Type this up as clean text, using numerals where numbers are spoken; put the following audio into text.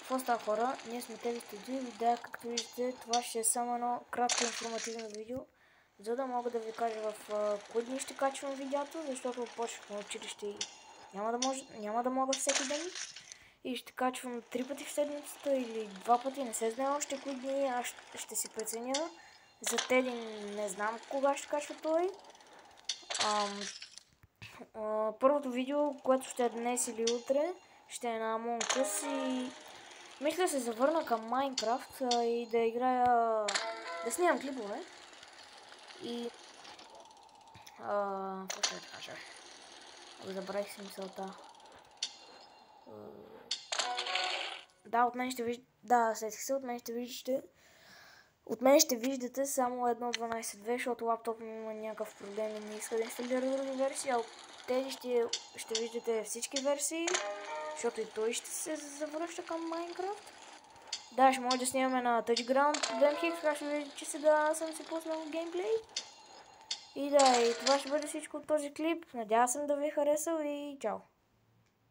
Какво става, хора? Ние сме Теди Студио и да, както виждате, това ще е само едно кратко информативно видео, за да мога да ви кажа в кои дни ще качвам видеото, защото почнахме училище и няма да мога всеки ден. И ще качвам 3 пъти в седмицата или 2 пъти, не се знае още кои дни, аз ще си преценя. За Теди не знам кога ще качва той. Първото видео, което ще е днес или утре, ще е на Among Us и мисля да се завърна към Майнкрафт и да играя, да снимам клипове. И какво ще да кажа? Забравих си мисълта. Да, от мен ще виждате, сетих се, от мен ще виждате само 1.12.2, защото лаптоп ми има някакъв проблем и не иска да инсталира други версии, а от тези ще виждате всички версии, защото и той ще се завръща към Майнкрафт. Да, ще може да снимаме на TouchGround DMX, така ще видите, че сега съм си пуснал геймплей. И да, и това ще бъде всичко от този клип. Надявам се да ви е харесал и чао!